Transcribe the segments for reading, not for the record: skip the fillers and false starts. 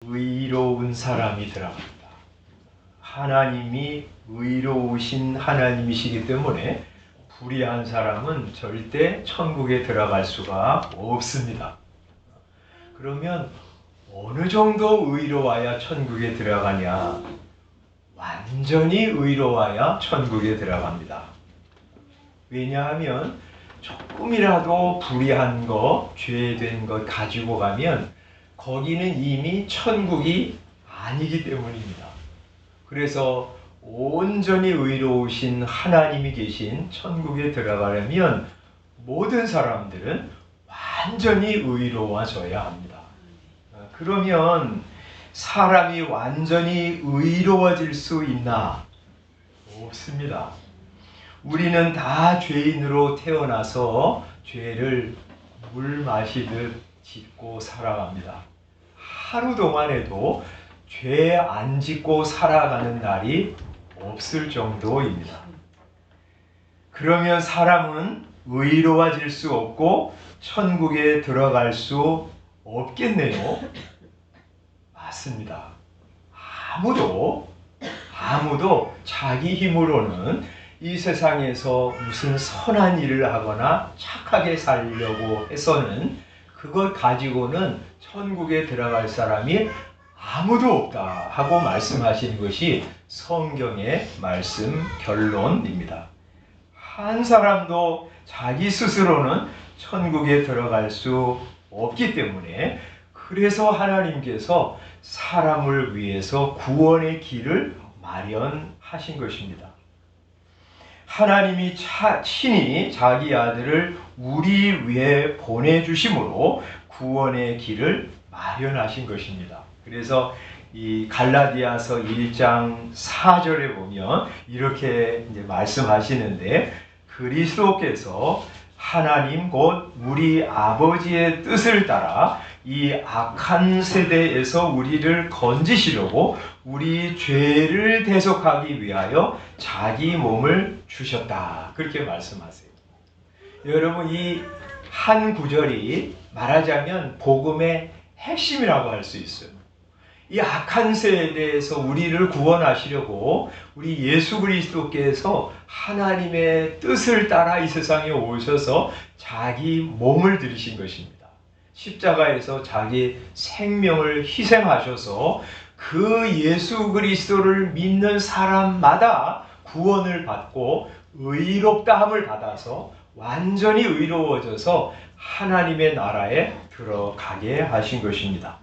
의로운 사람이 들어갑니다. 하나님이 의로우신 하나님이시기 때문에 불의한 사람은 절대 천국에 들어갈 수가 없습니다. 그러면 어느 정도 의로워야 천국에 들어가냐? 완전히 의로워야 천국에 들어갑니다. 왜냐하면 조금이라도 불의한 것, 죄된 것 가지고 가면 거기는 이미 천국이 아니기 때문입니다. 그래서 온전히 의로우신 하나님이 계신 천국에 들어가려면 모든 사람들은 완전히 의로워져야 합니다. 그러면 사람이 완전히 의로워질 수 있나? 없습니다. 우리는 다 죄인으로 태어나서 죄를 물 마시듯 짓고 살아갑니다. 하루 동안에도 죄 안 짓고 살아가는 날이 없을 정도입니다. 그러면 사람은 의로워질 수 없고 천국에 들어갈 수 없겠네요. 맞습니다. 아무도 자기 힘으로는 이 세상에서 무슨 선한 일을 하거나 착하게 살려고 해서는 그것 가지고는 천국에 들어갈 사람이 아무도 없다 하고 말씀하신 것이 성경의 말씀 결론입니다. 한 사람도 자기 스스로는 천국에 들어갈 수 없기 때문에 그래서 하나님께서 사람을 위해서 구원의 길을 마련하신 것입니다. 하나님이 친히 자기 아들을 우리 위해 보내주심으로 구원의 길을 마련하신 것입니다. 그래서 이 갈라디아서 1장 4절에 보면 이렇게 이제 말씀하시는데 그리스도께서 하나님 곧 우리 아버지의 뜻을 따라 이 악한 세대에서 우리를 건지시려고 우리 죄를 대속하기 위하여 자기 몸을 주셨다. 그렇게 말씀하세요. 여러분, 이 한 구절이 말하자면 복음의 핵심이라고 할 수 있어요. 이 악한 세대에서 우리를 구원하시려고 우리 예수 그리스도께서 하나님의 뜻을 따라 이 세상에 오셔서 자기 몸을 들이신 것입니다. 십자가에서 자기 생명을 희생하셔서 그 예수 그리스도를 믿는 사람마다 구원을 받고 의롭다함을 받아서 완전히 의로워져서 하나님의 나라에 들어가게 하신 것입니다.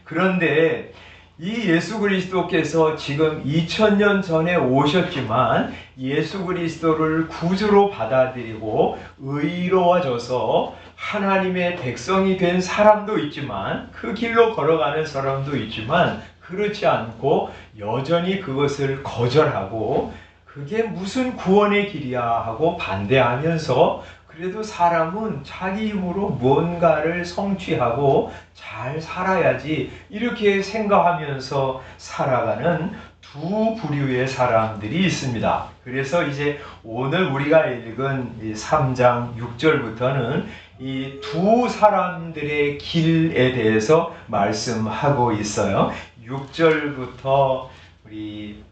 그런데 이 예수 그리스도께서 지금 2000년 전에 오셨지만 예수 그리스도를 구주로 받아들이고 의로워져서 하나님의 백성이 된 사람도 있지만 그 길로 걸어가는 사람도 있지만 그렇지 않고 여전히 그것을 거절하고 그게 무슨 구원의 길이야 하고 반대하면서 그래도 사람은 자기 힘으로 무언가를 성취하고 잘 살아야지 이렇게 생각하면서 살아가는 두 부류의 사람들이 있습니다. 그래서 이제 오늘 우리가 읽은 3장 6절부터는 이 두 사람들의 길에 대해서 말씀하고 있어요. 6절부터 우리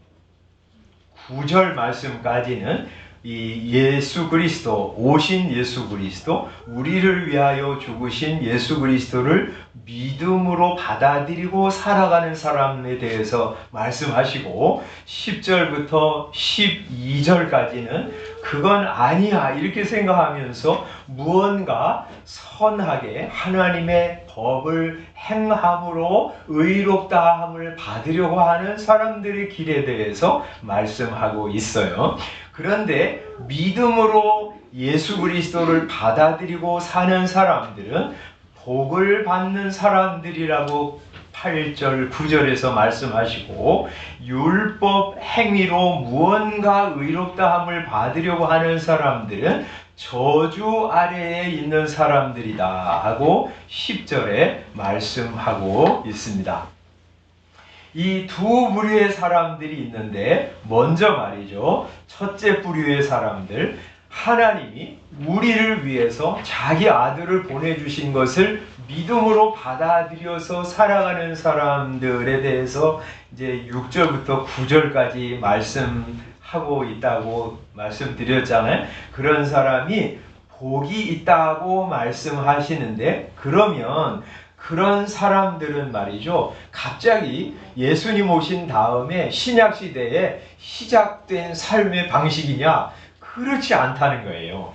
9절 말씀까지는 이 예수 그리스도, 오신 예수 그리스도, 우리를 위하여 죽으신 예수 그리스도를 믿음으로 받아들이고 살아가는 사람에 대해서 말씀하시고 10절부터 12절까지는 그건 아니야 이렇게 생각하면서 무언가 선하게 하나님의 법을 행함으로 의롭다함을 받으려고 하는 사람들의 길에 대해서 말씀하고 있어요. 그런데 믿음으로 예수 그리스도를 받아들이고 사는 사람들은 복을 받는 사람들이라고 8절, 9절에서 말씀하시고 율법 행위로 무언가 의롭다함을 받으려고 하는 사람들은 저주 아래에 있는 사람들이다 하고 10절에 말씀하고 있습니다. 이 두 부류의 사람들이 있는데 먼저 말이죠. 첫째 부류의 사람들, 하나님이 우리를 위해서 자기 아들을 보내주신 것을 믿음으로 받아들여서 살아가는 사람들에 대해서 이제 6절부터 9절까지 말씀하고 있다고 말씀드렸잖아요. 그런 사람이 복이 있다고 말씀하시는데, 그러면 그런 사람들은 말이죠, 갑자기 예수님 오신 다음에 신약 시대에 시작된 삶의 방식이냐? 그렇지 않다는 거예요.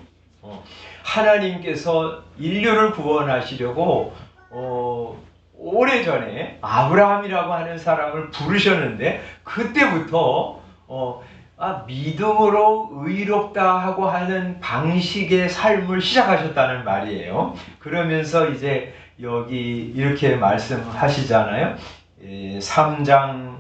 하나님께서 인류를 구원하시려고 오래전에 아브라함이라고 하는 사람을 부르셨는데, 그때부터 믿음으로 의롭다 하고 하는 방식의 삶을 시작하셨다는 말이에요. 그러면서 이제 여기 이렇게 말씀하시잖아요. 3장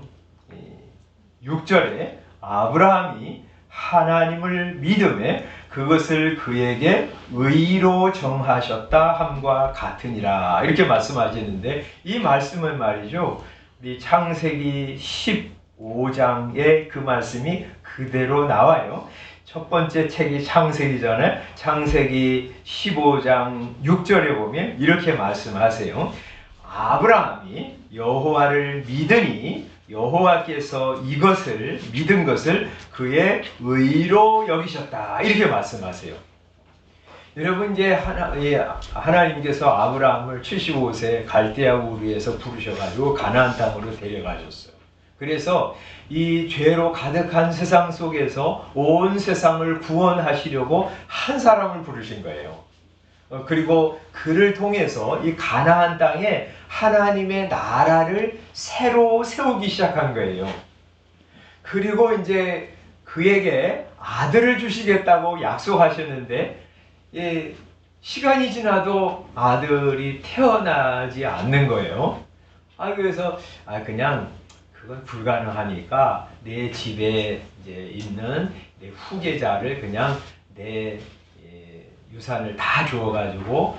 6절에 아브라함이 하나님을 믿음에 그것을 그에게 의로 정하셨다 함과 같으니라, 이렇게 말씀하시는데, 이 말씀은 말이죠, 우리 창세기 15장에 그 말씀이 그대로 나와요. 첫 번째 책이 창세기잖아요. 창세기 15장 6절에 보면 이렇게 말씀하세요. 아브라함이 여호와를 믿으니 여호와께서 이것을 믿은 것을 그의 의로 여기셨다, 이렇게 말씀하세요. 여러분, 이제 하나님께서 아브라함을 75세 갈대아 우르에서 부르셔가지고 가나안 땅으로 데려가셨어요. 그래서 이 죄로 가득한 세상 속에서 온 세상을 구원하시려고 한 사람을 부르신 거예요. 그리고 그를 통해서 이 가나안 땅에 하나님의 나라를 새로 세우기 시작한 거예요. 그리고 이제 그에게 아들을 주시겠다고 약속하셨는데, 시간이 지나도 아들이 태어나지 않는 거예요. 그래서 그냥 그건 불가능하니까 내 집에 이제 있는 내 후계자를 그냥 내 유산을 다 주어가지고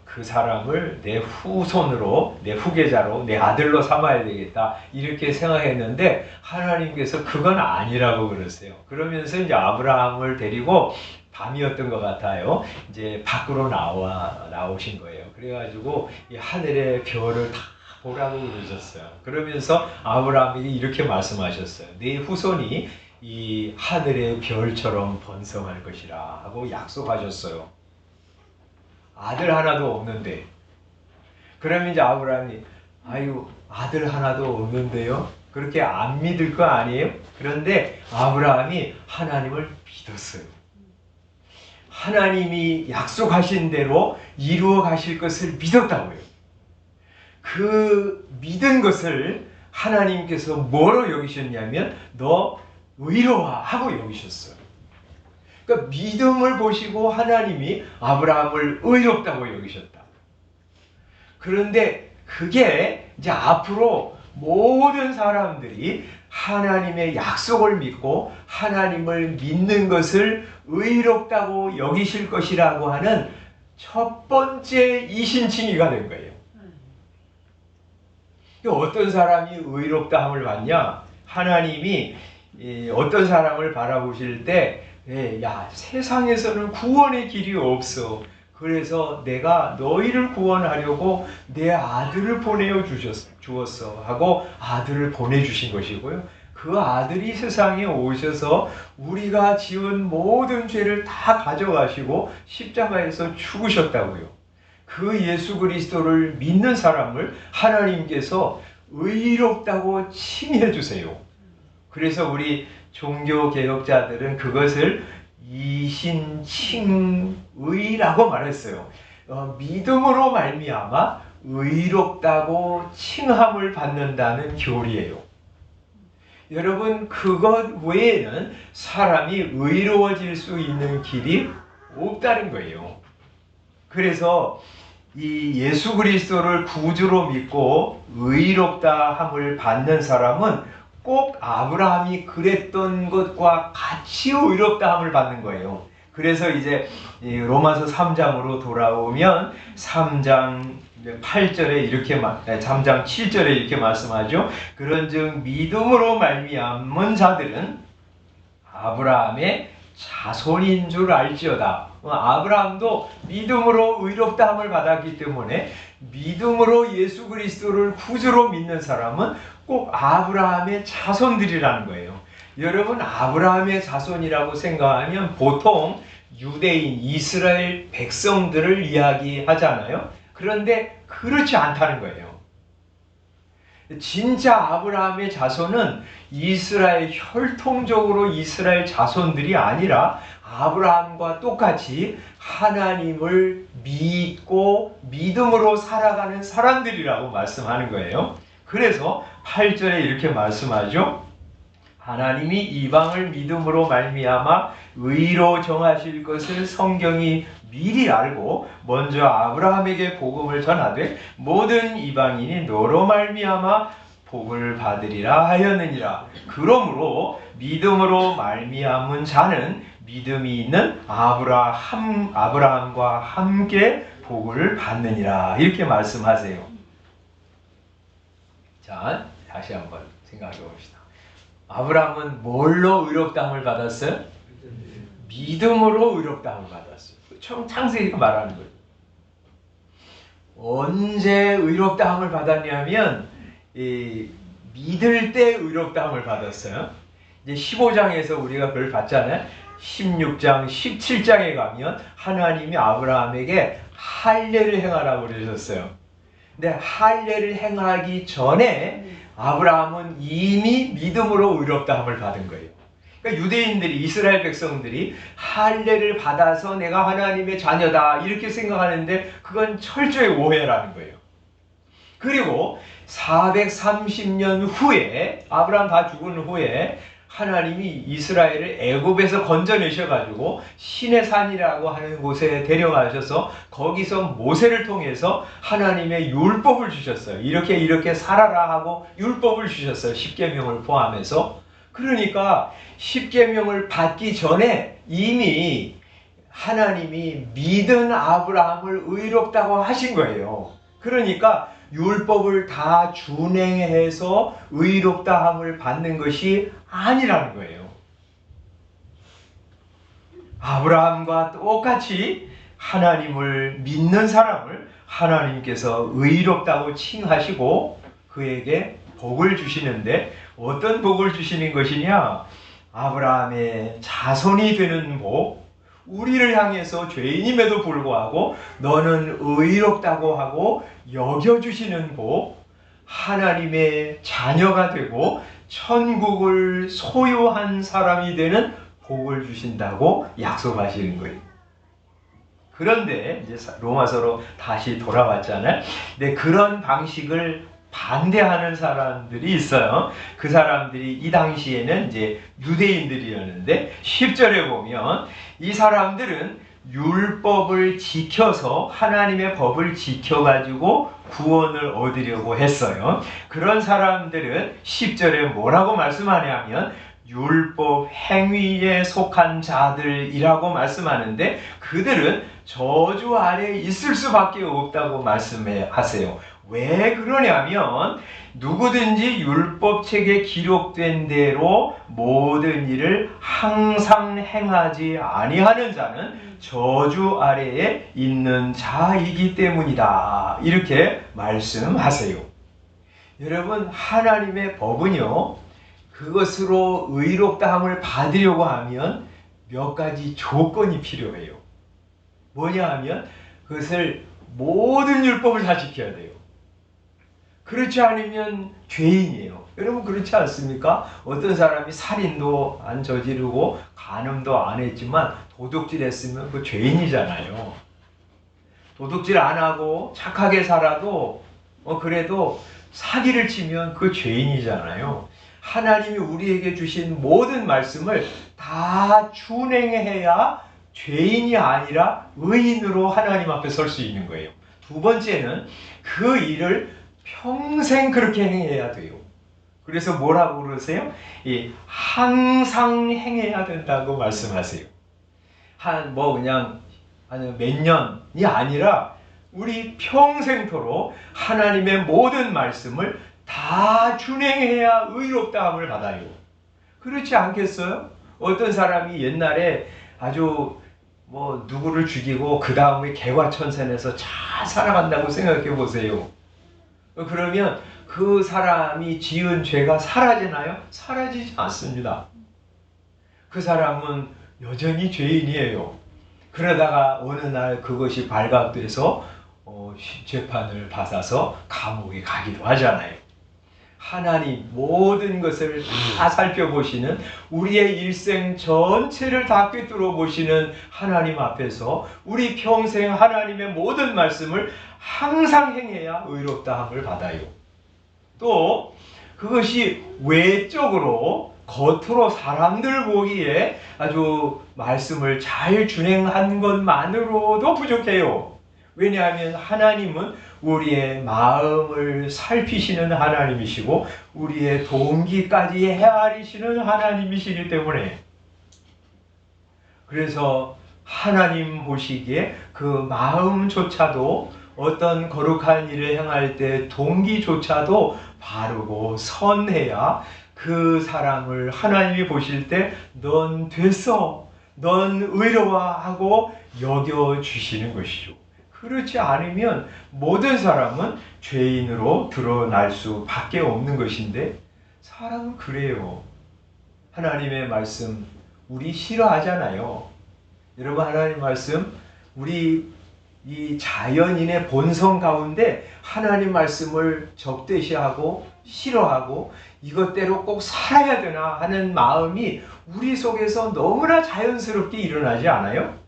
그 사람을 내 후손으로, 내 후계자로, 내 아들로 삼아야 되겠다, 이렇게 생각했는데 하나님께서 그건 아니라고 그러세요. 그러면서 이제 아브라함을 데리고 밤이었던 것 같아요. 이제 밖으로 나오신 거예요. 그래가지고 이 하늘의 별을 다 보라고 그러셨어요. 그러면서 아브라함에게 이렇게 말씀하셨어요. 네 후손이 이 하늘의 별처럼 번성할 것이라 하고 약속하셨어요. 아들 하나도 없는데. 그러면 이제 아브라함이 아들 하나도 없는데요? 그렇게 안 믿을 거 아니에요? 그런데 아브라함이 하나님을 믿었어요. 하나님이 약속하신 대로 이루어 가실 것을 믿었다고요. 그 믿은 것을 하나님께서 뭐로 여기셨냐면 너 의로하고 여기셨어요. 그러니까 믿음을 보시고 하나님이 아브라함을 의롭다고 여기셨다. 그런데 그게 이제 앞으로 모든 사람들이 하나님의 약속을 믿고 하나님을 믿는 것을 의롭다고 여기실 것이라고 하는 첫 번째 이신칭의가 된 거예요. 어떤 사람이 의롭다함을 받냐? 하나님이 어떤 사람을 바라보실 때 세상에서는 구원의 길이 없어. 그래서 내가 너희를 구원하려고 내 아들을 보내어 주었어 하고 아들을 보내주신 것이고요. 그 아들이 세상에 오셔서 우리가 지은 모든 죄를 다 가져가시고 십자가에서 죽으셨다고요. 그 예수 그리스도를 믿는 사람을 하나님께서 의롭다고 칭해 주세요. 그래서 우리 종교개혁자들은 그것을 이신칭의라고 말했어요. 믿음으로 말미암아 의롭다고 칭함을 받는다는 교리예요. 여러분, 그것 외에는 사람이 의로워질 수 있는 길이 없다는 거예요. 그래서 이 예수 그리스도를 구주로 믿고 의롭다 함을 받는 사람은 꼭 아브라함이 그랬던 것과 같이 의롭다 함을 받는 거예요. 그래서 이제 로마서 3장으로 돌아오면 3장 8절에 이렇게 3장 7절에 이렇게 말씀하죠. 그런즉 믿음으로 말미암은 자들은 아브라함의 자손인 줄 알지어다. 아브라함도 믿음으로 의롭다함을 받았기 때문에 믿음으로 예수 그리스도를 구주로 믿는 사람은 꼭 아브라함의 자손들이라는 거예요. 여러분, 아브라함의 자손이라고 생각하면 보통 유대인, 이스라엘 백성들을 이야기하잖아요. 그런데 그렇지 않다는 거예요. 진짜 아브라함의 자손은 이스라엘, 혈통적으로 이스라엘 자손들이 아니라 아브라함과 똑같이 하나님을 믿고 믿음으로 살아가는 사람들이라고 말씀하는 거예요. 그래서 8절에 이렇게 말씀하죠. 하나님이 이방을 믿음으로 말미암아 의로 정하실 것을 성경이 미리 알고 먼저 아브라함에게 복음을 전하되 모든 이방인이 너로 말미암아 복을 받으리라 하였느니라. 그러므로 믿음으로 말미암은 자는 믿음이 있는 아브라함과 함께 복을 받느니라. 이렇게 말씀하세요. 자, 다시 한번 생각해 봅시다. 아브라함은 뭘로 의롭다함을 받았어요? 믿음으로 의롭다함을 받았어요. 창세기가 말하는 거예요. 언제 의롭다함을 받았냐면 믿을 때 의롭다함을 받았어요. 이제 15장에서 우리가 그걸 봤잖아요. 16장, 17장에 가면 하나님이 아브라함에게 할례를 행하라고 그러셨어요. 근데 할례를 행하기 전에 아브라함은 이미 믿음으로 의롭다함을 받은 거예요. 그러니까 유대인들이, 이스라엘 백성들이 할례를 받아서 내가 하나님의 자녀다 이렇게 생각하는데 그건 철저히 오해라는 거예요. 그리고 430년 후에, 아브라함 다 죽은 후에 하나님이 이스라엘을 애굽에서 건져내셔가지고 시내산이라고 하는 곳에 데려가셔서 거기서 모세를 통해서 하나님의 율법을 주셨어요. 이렇게 살아라 하고 율법을 주셨어요. 십계명을 포함해서. 그러니까 십계명을 받기 전에 이미 하나님이 믿은 아브라함을 의롭다고 하신 거예요. 그러니까 율법을 다 준행해서 의롭다함을 받는 것이 아니라는 거예요. 아브라함과 똑같이 하나님을 믿는 사람을 하나님께서 의롭다고 칭하시고 그에게 복을 주시는데 어떤 복을 주시는 것이냐? 아브라함의 자손이 되는 복, 우리를 향해서 죄인임에도 불구하고 너는 의롭다고 하고 여겨주시는 복, 하나님의 자녀가 되고 천국을 소유한 사람이 되는 복을 주신다고 약속하시는 거예요. 그런데 이제 로마서로 다시 돌아왔잖아요. 근데 그런 방식을 반대하는 사람들이 있어요. 그 사람들이 이 당시에는 이제 유대인들이었는데 10절에 보면 이 사람들은 율법을 지켜서 하나님의 법을 지켜가지고 구원을 얻으려고 했어요. 그런 사람들은 10절에 뭐라고 말씀하냐면 율법 행위에 속한 자들이라고 말씀하는데 그들은 저주 아래 있을 수밖에 없다고 말씀하세요. 왜 그러냐면 누구든지 율법책에 기록된 대로 모든 일을 항상 행하지 아니하는 자는 저주 아래에 있는 자이기 때문이다. 이렇게 말씀하세요. 여러분, 하나님의 법은요, 그것으로 의롭다함을 받으려고 하면 몇 가지 조건이 필요해요. 뭐냐 하면 그것을 모든 율법을 다 지켜야 돼요. 그렇지 않으면 죄인이에요. 여러분 그렇지 않습니까? 어떤 사람이 살인도 안 저지르고 간음도 안 했지만 도둑질 했으면 그 죄인이잖아요. 도둑질 안 하고 착하게 살아도 그래도 사기를 치면 그 죄인이잖아요. 하나님이 우리에게 주신 모든 말씀을 다 준행해야 죄인이 아니라 의인으로 하나님 앞에 설 수 있는 거예요. 두 번째는 그 일을 평생 그렇게 행해야 돼요. 그래서 뭐라고 그러세요? 항상 행해야 된다고 말씀하세요. 그냥 몇 년이 아니라 우리 평생토록 하나님의 모든 말씀을 다 준행해야 의롭다함을 받아요. 그렇지 않겠어요? 어떤 사람이 옛날에 아주 뭐 누구를 죽이고 그 다음에 개과천선해서 잘 살아간다고 생각해 보세요. 그러면 그 사람이 지은 죄가 사라지나요? 사라지지 않습니다. 그 사람은 여전히 죄인이에요. 그러다가 어느 날 그것이 발각돼서 재판을 받아서 감옥에 가기도 하잖아요. 하나님 모든 것을 다 살펴보시는, 우리의 일생 전체를 다 꿰뚫어 보시는 하나님 앞에서 우리 평생 하나님의 모든 말씀을 항상 행해야 의롭다함을 받아요. 또 그것이 외적으로 겉으로 사람들 보기에 아주 말씀을 잘 준행한 것만으로도 부족해요. 왜냐하면 하나님은 우리의 마음을 살피시는 하나님이시고 우리의 동기까지 헤아리시는 하나님이시기 때문에, 그래서 하나님 보시기에 그 마음조차도 어떤 거룩한 일을 행할 때 동기조차도 바르고 선해야 그 사람을 하나님이 보실 때 넌 됐어, 넌 의로워하고 여겨주시는 것이죠. 그렇지 않으면 모든 사람은 죄인으로 드러날 수밖에 없는 것인데, 사람은 그래요. 하나님의 말씀 우리 싫어하잖아요. 여러분, 하나님 말씀, 우리 이 자연인의 본성 가운데 하나님 말씀을 적대시하고 싫어하고 이것대로 꼭 살아야 되나 하는 마음이 우리 속에서 너무나 자연스럽게 일어나지 않아요?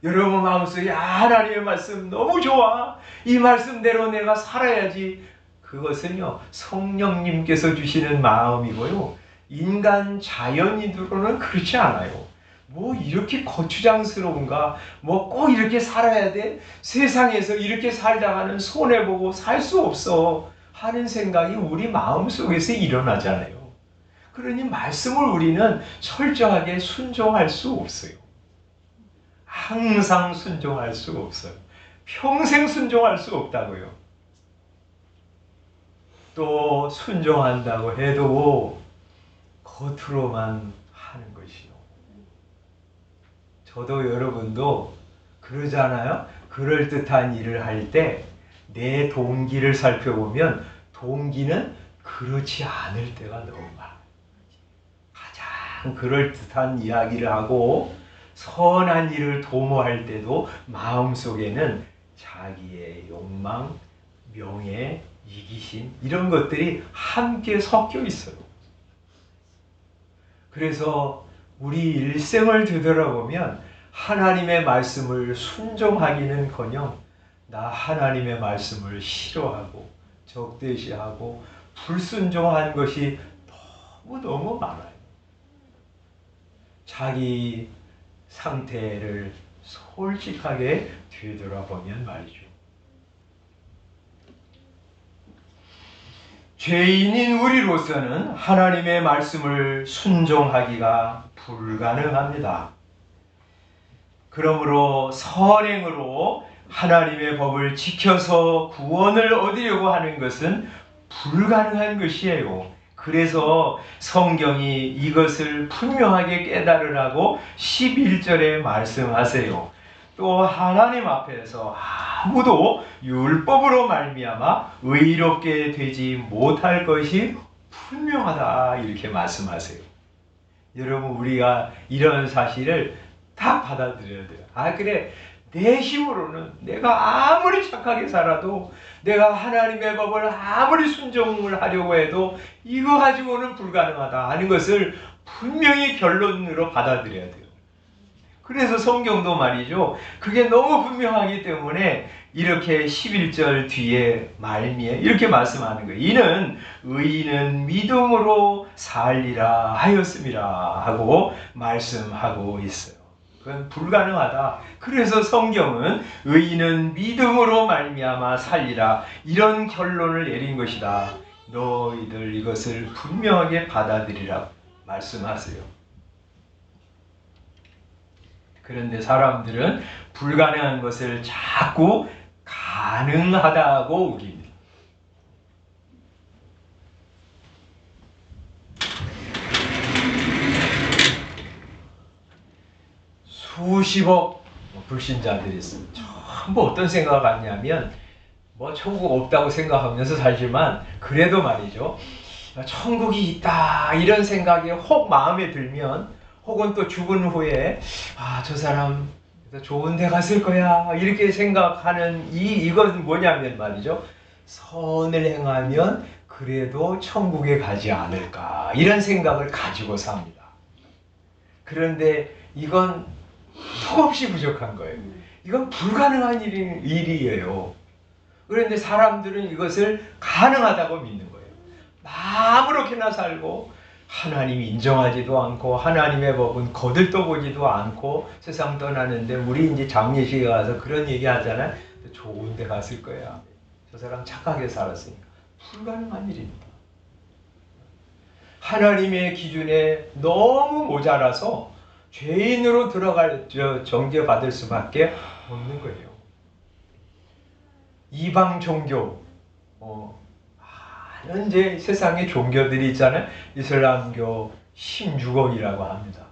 여러분 마음속에 하나님의 말씀 너무 좋아, 이 말씀대로 내가 살아야지. 그것은요, 성령님께서 주시는 마음이고요, 인간 자연인으로는 그렇지 않아요. 뭐 이렇게 거추장스러운가, 뭐 꼭 이렇게 살아야 돼, 세상에서 이렇게 살다가는 손해보고 살 수 없어 하는 생각이 우리 마음속에서 일어나잖아요. 그러니 말씀을 우리는 철저하게 순종할 수 없어요. 항상 순종할 수 없어요. 평생 순종할 수 없다고요. 또 순종한다고 해도 겉으로만 하는 것이요. 저도 여러분도 그러잖아요. 그럴듯한 일을 할 때 내 동기를 살펴보면 동기는 그렇지 않을 때가 너무 많아요. 가장 그럴듯한 이야기를 하고 선한 일을 도모할 때도 마음속에는 자기의 욕망, 명예, 이기심 이런 것들이 함께 섞여 있어요. 그래서 우리 일생을 되돌아보면 하나님의 말씀을 순종하기는커녕 나 하나님의 말씀을 싫어하고 적대시하고 불순종한 것이 너무너무 많아요. 자기 상태를 솔직하게 되돌아보면 말이죠. 죄인인 우리로서는 하나님의 말씀을 순종하기가 불가능합니다. 그러므로 선행으로 하나님의 법을 지켜서 구원을 얻으려고 하는 것은 불가능한 것이에요. 그래서 성경이 이것을 분명하게 깨달으라고 11절에 말씀하세요. 또 하나님 앞에서 아무도 율법으로 말미암아 의롭게 되지 못할 것이 분명하다 이렇게 말씀하세요. 여러분, 우리가 이런 사실을 다 받아들여야 돼요. 그래, 내 힘으로는 내가 아무리 착하게 살아도, 내가 하나님의 법을 아무리 순종을 하려고 해도 이거 가지고는 불가능하다 하는 것을 분명히 결론으로 받아들여야 돼요. 그래서 성경도 말이죠, 그게 너무 분명하기 때문에 이렇게 11절 뒤에 말미에 이렇게 말씀하는 거예요. 이는 의인은 믿음으로 살리라 하였음이라 하고 말씀하고 있어요. 그건 불가능하다. 그래서 성경은 의인은 믿음으로 말미암아 살리라 이런 결론을 내린 것이다. 너희들 이것을 분명하게 받아들이라 말씀하세요. 그런데 사람들은 불가능한 것을 자꾸 가능하다고 우깁니다. 수십억 불신자들이 있습니다. 전부 어떤 생각을 갖냐면 뭐 천국 없다고 생각하면서 살지만 그래도 말이죠. 천국이 있다 이런 생각이 혹 마음에 들면 혹은 또 죽은 후에 저 사람 좋은 데 갔을 거야 이렇게 생각하는 이건 뭐냐면 말이죠. 선을 행하면 그래도 천국에 가지 않을까 이런 생각을 가지고 삽니다. 그런데 이건 턱없이 부족한 거예요. 이건 불가능한 일이에요. 그런데 사람들은 이것을 가능하다고 믿는 거예요. 아무렇게나 살고 하나님이 인정하지도 않고 하나님의 법은 거들떠보지도 않고 세상 떠나는데 우리 이제 장례식에 가서 그런 얘기 하잖아요. 좋은 데 갔을 거야. 저 사람 착하게 살았으니까. 불가능한 일입니다. 하나님의 기준에 너무 모자라서 죄인으로 정죄받을 수밖에 없는 거예요. 이방 종교, 많은 이제 세상에 종교들이 있잖아요. 이슬람교 16억이라고 합니다.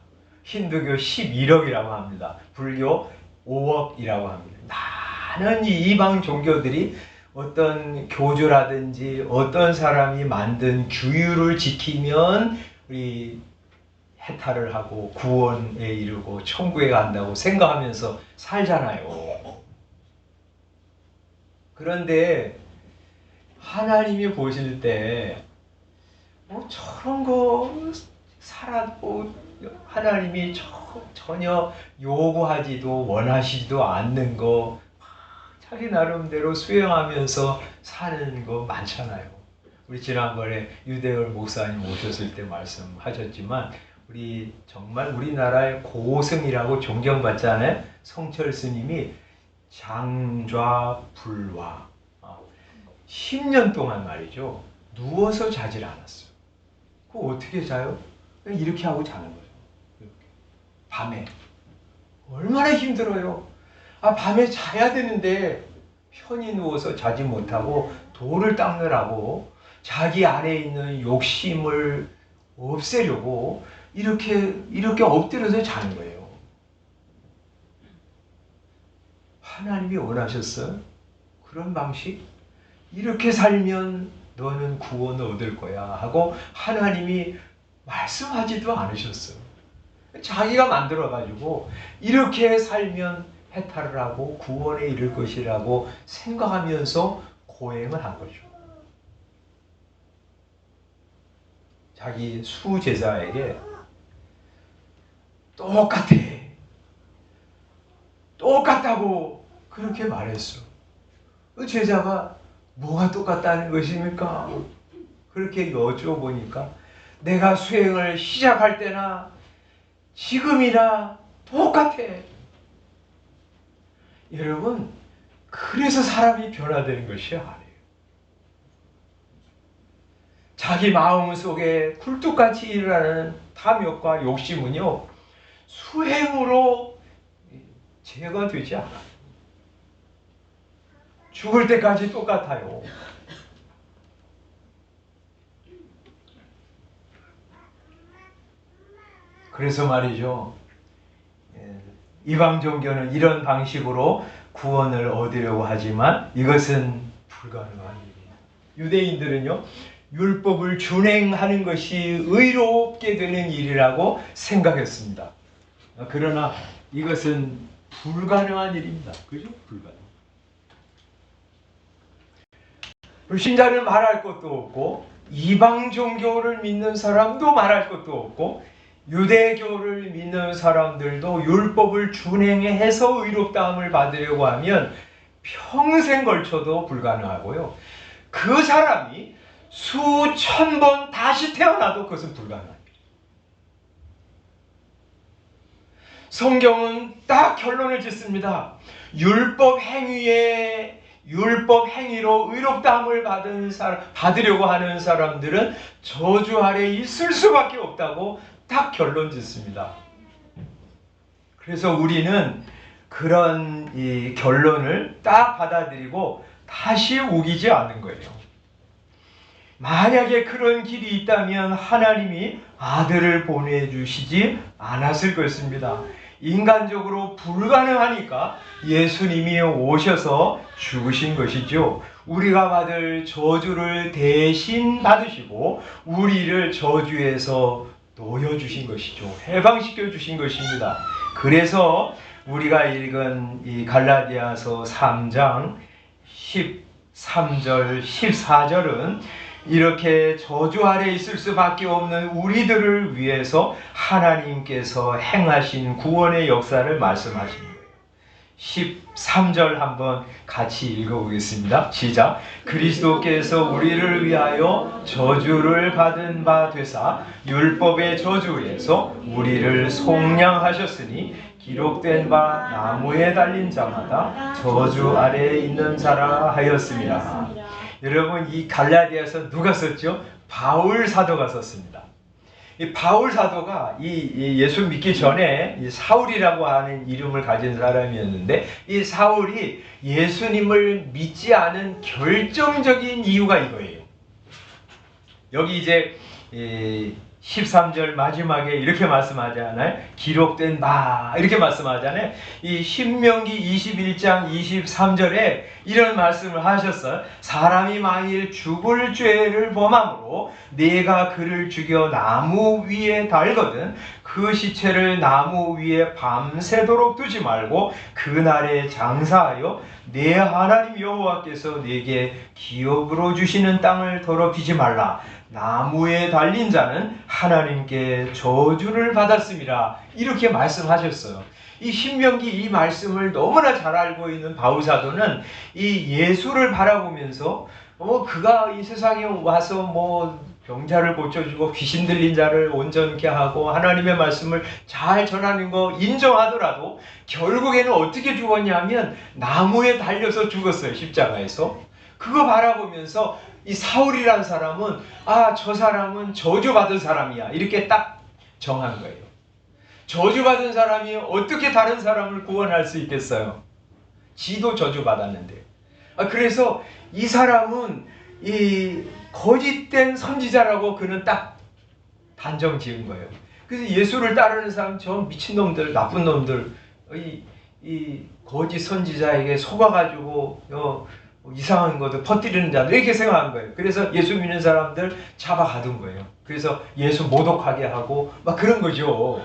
힌두교 11억이라고 합니다. 불교 5억이라고 합니다. 많은 이 이방 종교들이 어떤 교주라든지 어떤 사람이 만든 규율을 지키면 우리 해탈을 하고 구원에 이르고 천국에 간다고 생각하면서 살잖아요. 그런데 하나님이 보실 때 저런 거 살아도 하나님이 전혀 요구하지도 원하시지도 않는 거 자기 나름대로 수행하면서 사는 거 많잖아요. 우리 지난번에 유대열 목사님 오셨을 때 말씀하셨지만 우리 정말 우리나라의 고승이라고 존경받잖아요. 성철 스님이 장좌불화 10년 동안 말이죠. 누워서 자질 않았어요. 그거 어떻게 자요? 그냥 이렇게 하고 자는 거죠. 이렇게. 밤에. 얼마나 힘들어요. 밤에 자야 되는데 편히 누워서 자지 못하고 돌을 닦느라고 자기 안에 있는 욕심을 없애려고 이렇게 엎드려서 자는 거예요. 하나님이 원하셨어요? 그런 방식? 이렇게 살면 너는 구원을 얻을 거야 하고 하나님이 말씀하지도 않으셨어요. 자기가 만들어가지고 이렇게 살면 해탈을 하고 구원에 이를 것이라고 생각하면서 고행을 한 거죠. 자기 수제자에게 똑같다고 그렇게 말했어. 그 제자가 뭐가 똑같다는 것입니까? 그렇게 여쭤보니까 내가 수행을 시작할 때나 지금이나 똑같아. 여러분, 그래서 사람이 변화되는 것이 아니에요. 자기 마음 속에 굴뚝같이 일어나는 탐욕과 욕심은요, 수행으로 제거되지 않아요. 죽을 때까지 똑같아요. 그래서 말이죠. 이방 종교는 이런 방식으로 구원을 얻으려고 하지만 이것은 불가능한 일입니다. 유대인들은요, 율법을 준행하는 것이 의롭게 되는 일이라고 생각했습니다. 그러나 이것은 불가능한 일입니다. 그죠? 불가능. 불신자는 말할 것도 없고 이방 종교를 믿는 사람도 말할 것도 없고 유대교를 믿는 사람들도 율법을 준행해서 의롭다함을 받으려고 하면 평생 걸쳐도 불가능하고요. 그 사람이 수천 번 다시 태어나도 그것은 불가능합니다. 성경은 딱 결론을 짓습니다. 율법 행위로 의롭다함을 받으려고 하는 사람들은 저주 아래 있을 수밖에 없다고 딱 결론 짓습니다. 그래서 우리는 그런 이 결론을 딱 받아들이고 다시 우기지 않는 거예요. 만약에 그런 길이 있다면 하나님이 아들을 보내주시지 않았을 것입니다. 인간적으로 불가능하니까 예수님이 오셔서 죽으신 것이죠. 우리가 받을 저주를 대신 받으시고 우리를 저주에서 놓여주신 것이죠. 해방시켜 주신 것입니다. 그래서 우리가 읽은 이 갈라디아서 3장 13절, 14절은 이렇게 저주 아래 있을 수밖에 없는 우리들을 위해서 하나님께서 행하신 구원의 역사를 말씀하신 거예요. 13절 한번 같이 읽어보겠습니다. 시작. 그리스도께서 우리를 위하여 저주를 받은 바 되사 율법의 저주에서 우리를 속량하셨으니 기록된 바 나무에 달린 자마다 저주 아래에 있는 자라 하였습니다. 여러분, 이 갈라디아서 누가 썼죠? 바울 사도가 썼습니다. 이 바울 사도가 이 예수 믿기 전에 이 사울이라고 하는 이름을 가진 사람이었는데, 이 사울이 예수님을 믿지 않은 결정적인 이유가 이거예요. 여기 이제 13절 마지막에 이렇게 말씀하잖아요. 기록된 바 이렇게 말씀하잖아요. 이 신명기 21장 23절에 이런 말씀을 하셨어요. 사람이 만일 죽을 죄를 범함으로 내가 그를 죽여 나무 위에 달거든 그 시체를 나무 위에 밤새도록 두지 말고 그날에 장사하여 내 하나님 여호와께서 내게 기업으로 주시는 땅을 더럽히지 말라. 나무에 달린 자는 하나님께 저주를 받았습니다. 이렇게 말씀하셨어요. 이 신명기 이 말씀을 너무나 잘 알고 있는 바울 사도는 이 예수를 바라보면서 그가 이 세상에 와서 병자를 고쳐주고 귀신 들린 자를 온전케 하고 하나님의 말씀을 잘 전하는 거 인정하더라도 결국에는 어떻게 죽었냐면 나무에 달려서 죽었어요. 십자가에서. 그거 바라보면서 이 사울이라는 사람은 저 사람은 저주받은 사람이야 이렇게 딱 정한 거예요. 저주받은 사람이 어떻게 다른 사람을 구원할 수 있겠어요? 지도 저주받았는데. 그래서 이 사람은 이 거짓된 선지자라고 그는 딱 단정 지은 거예요. 그래서 예수를 따르는 사람 저 미친놈들 나쁜 놈들 이 거짓 선지자에게 속아가지고 이상한 것도 퍼뜨리는 자들 이렇게 생각한 거예요. 그래서 예수 믿는 사람들 잡아가둔 거예요. 그래서 예수 모독하게 하고 막 그런 거죠.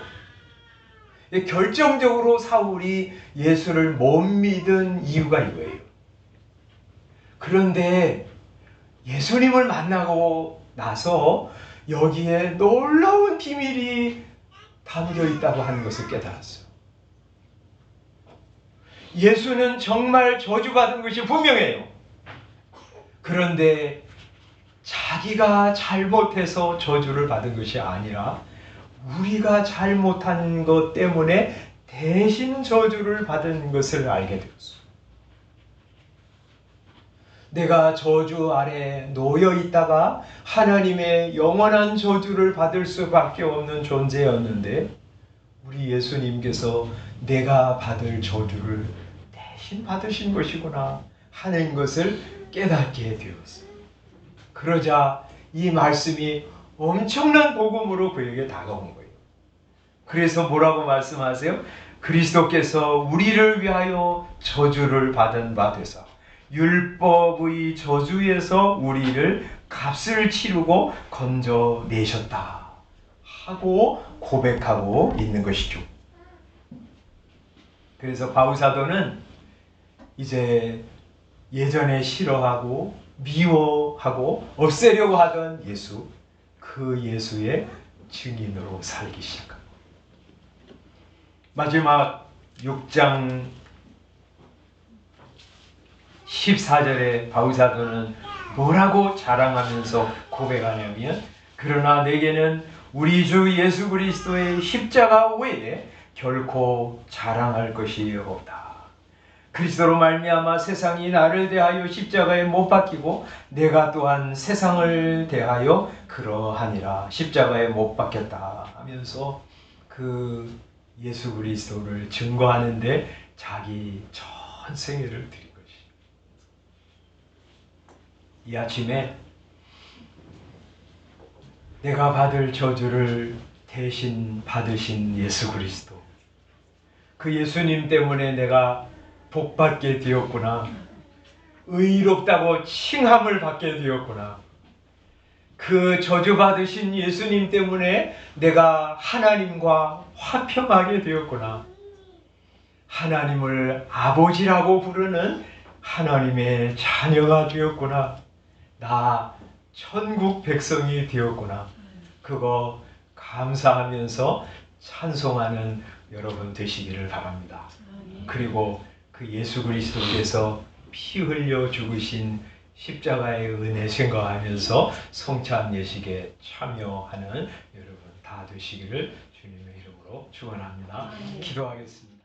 결정적으로 사울이 예수를 못 믿은 이유가 이거예요. 그런데 예수님을 만나고 나서 여기에 놀라운 비밀이 담겨 있다고 하는 것을 깨달았어요. 예수는 정말 저주받은 것이 분명해요. 그런데 자기가 잘못해서 저주를 받은 것이 아니라 우리가 잘못한 것 때문에 대신 저주를 받은 것을 알게 되었어요. 내가 저주 아래 놓여 있다가 하나님의 영원한 저주를 받을 수밖에 없는 존재였는데 우리 예수님께서 내가 받을 저주를 대신 받으신 것이구나 하는 것을 깨닫게 되었어요. 그러자 이 말씀이 엄청난 복음으로 그에게 다가온 거예요. 그래서 뭐라고 말씀하세요? 그리스도께서 우리를 위하여 저주를 받은 바 되사 율법의 저주에서 우리를 값을 치르고 건져내셨다 하고 고백하고 있는 것이죠. 그래서 바울 사도는 이제 예전에 싫어하고 미워하고 없애려고 하던 예수, 그 예수의 증인으로 살기 시작합니다. 마지막 6장 14절에 바울 사도는 뭐라고 자랑하면서 고백하냐면 그러나 내게는 우리 주 예수 그리스도의 십자가 외에 결코 자랑할 것이 없다. 그리스도로 말미암아 세상이 나를 대하여 십자가에 못 박히고 내가 또한 세상을 대하여 그러하니라. 십자가에 못 박혔다 하면서 그 예수 그리스도를 증거하는데 자기 전 생애를 드린 것이. 이 아침에 내가 받을 저주를 대신 받으신 예수 그리스도, 그 예수님 때문에 내가 복받게 되었구나. 의롭다고 칭함을 받게 되었구나. 그 저주받으신 예수님 때문에 내가 하나님과 화평하게 되었구나. 하나님을 아버지라고 부르는 하나님의 자녀가 되었구나. 나 천국 백성이 되었구나. 그거 감사하면서 찬송하는 여러분 되시기를 바랍니다. 그리고 그 예수 그리스도께서 피 흘려 죽으신 십자가의 은혜 생각하면서 성찬 예식에 참여하는 여러분 다 되시기를 주님의 이름으로 축원합니다. 기도하겠습니다.